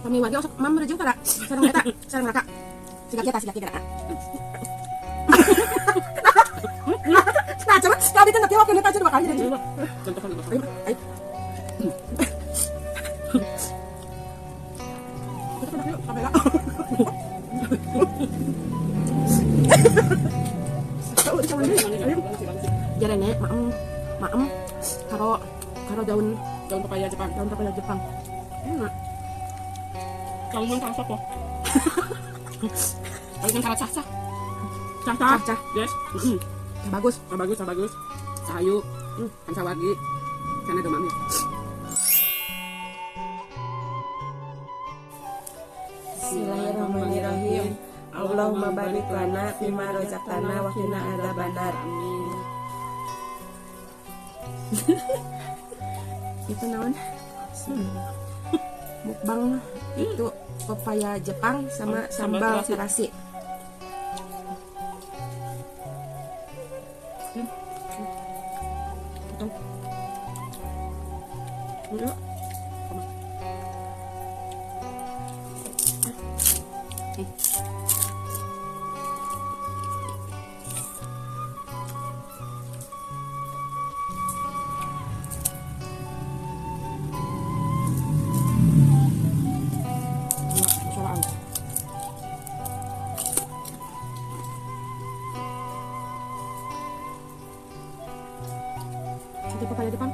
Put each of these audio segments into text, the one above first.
Kami warga usah mam rejeng tara. Sareng eta, sareng raka. Siga kita. Nah, coba kami kan nanti waktu kita coba kali jadi. Contohkan dulu. Ayo. Kita pada yuk kamera. Tahu di cawan deui. Jarene maem karo daun Papaya Jepang. Jepang. Enak. Kalau mau rasa kok. Kalau mau rasa sah. Cah. Yes. Bagus. Bagus. Sahayu. Pancawagi. Sana domami. Bismillahirrahmanirrahim. Allahumma barik lana fima razaqtana wa qina adzabannar. Amin. Itu naon? Mukbang itu pepaya Jepang sama sambal terasi. Itu pepaya Jepang.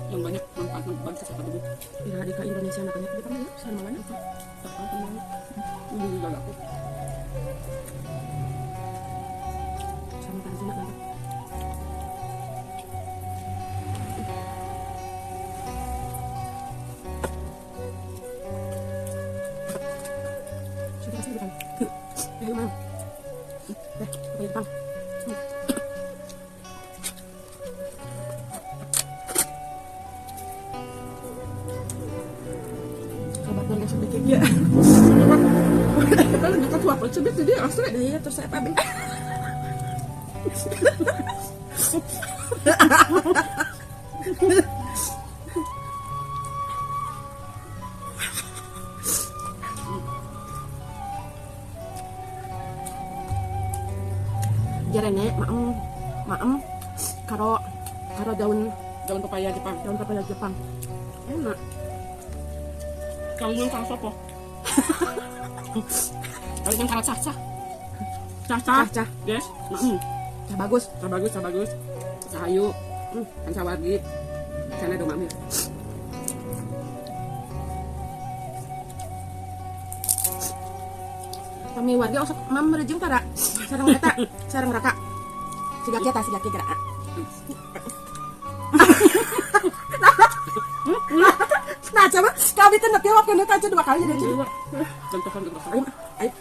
Yang banyak manfaat bagi kesehatan tubuh. Ya di Indonesia makanya Jepang ya, sama mana? Ini juga aku. Sama kan sini kan. Sudah kasih Jepang. Ya mana? Pepaya Jepang. Dan sedikit ya. Kalau dekat tua apa cebet jadi asli deh ya terus saya pabrik. Jarene maem karo daun Papaya Jepang. Enak. Kalau mau rasa kok. Kalau mau rasa sah. Cah. Yes. Bagus. Sahayu. Pancawagi. Sana domami. Kami warga usah mam rejeng tara. Sareng eta, sareng raka. Siga kita. Nah, coba kami kan nanti waktu kita coba kali jadi. Contohkan dulu. Ayo.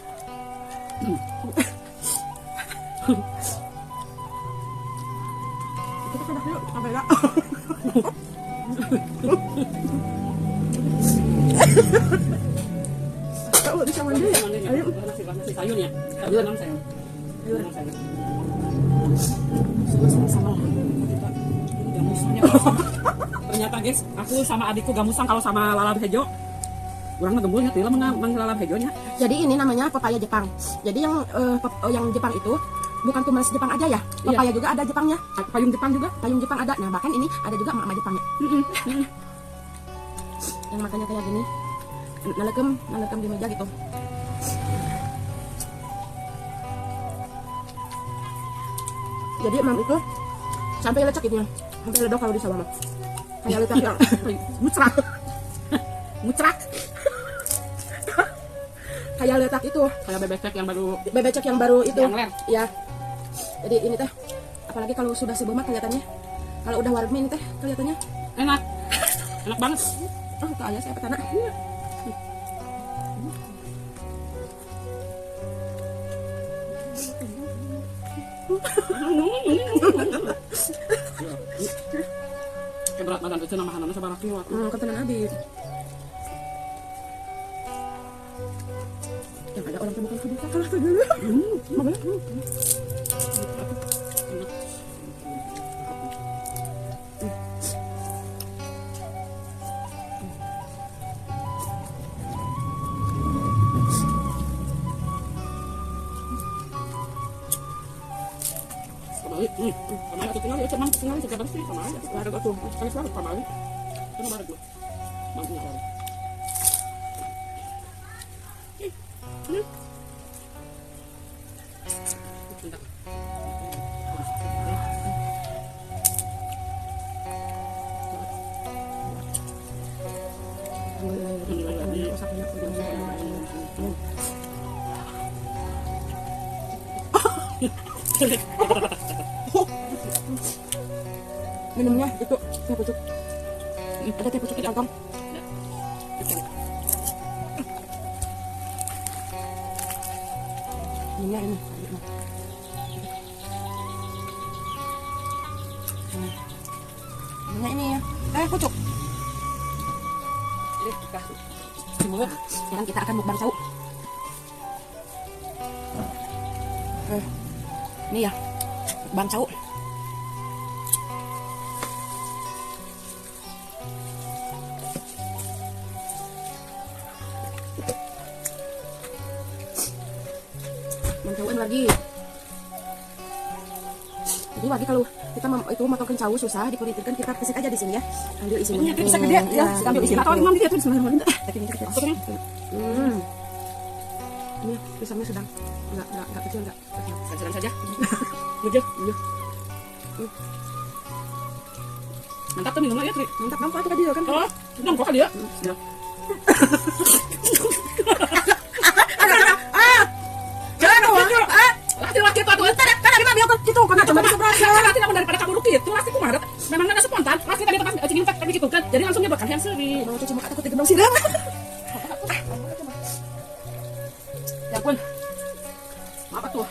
Kita pada yuk kamera. Tahu di cawan deui. Ayo. Nasi sayurnya. Sayur enam sayur. Sama. Gamusnya. Ternyata guys, aku sama adikku gamusan kalau sama lalap hejo. Kurang ngegembulnya tuh manggil lalap hejonya. Jadi ini namanya pepaya Jepang. Jadi yang Jepang itu bukan cuma Jepang aja ya. Pepaya juga ada Jepangnya. Payung Jepang juga. Payung Jepang ada. Nah, bahkan ini ada juga mama Jepangnya. Yang makannya kayak gini. Nalekem di meja gitu. Jadi mam itu sampai lecek gitu ya. Sampai ledok kalau di sawah mah. Kayak lecek yang mucrak. Kayak letak itu. Kayak bebek Bebecek yang baru itu. Yang ler. Ya. Jadi ini teh apalagi kalau sudah sebelumnya kelihatannya. Kalau udah warmin teh kelihatannya enak. Enak banget. oh kayak saya petana. Berat badan itu nama hanana sabar laki waktu. Ketenan abis. Yang ada orang temukan kebuka kalah tuh dulu. Mana? Sama aja tinggal ya cuman tinggal juga pasti sama aja. Baru aku. Kan selalu sama aja. Kan baru gue. Mangnya orang. Minumnya itu teh pucuk. Ada teh pucuk di kantong. Minumnya ini. Minumnya ini ya. Teh pucuk. Ini kita Semua. Sekarang kita akan mukbang tahu. Ini ya. Mukbang tahu. Mencauin lagi. Jadi lagi kalau kita itu motongin cawu susah, dipuritirkan kita pesik aja di sini ya. Ambil isinya. Ini bisa gede ya. Ambil isi atau imam dia tuh bismillahirrahmanirrahim. Tapi ini kecil. Oke. Ini pisangnya sedang. Enggak kecil enggak. Sedang saja. Bujur. Iya. Mantap tuh minumnya ya, Tri. Mantap dong, itu tadi kan. Oh, udah kok kali ya. Ya. Jangan dong. Laki-laki itu atuh. Kan ada mami aku gitu kan cuma bisa berasa. Laki namun daripada kabur gitu, laki kumaha. Memang ada spontan. Laki tadi pas cingin tak gitu kan. Jadi langsung dia bakal yang seri. Mau cuci muka takut digendong siram. Ya pun. Maaf tuh.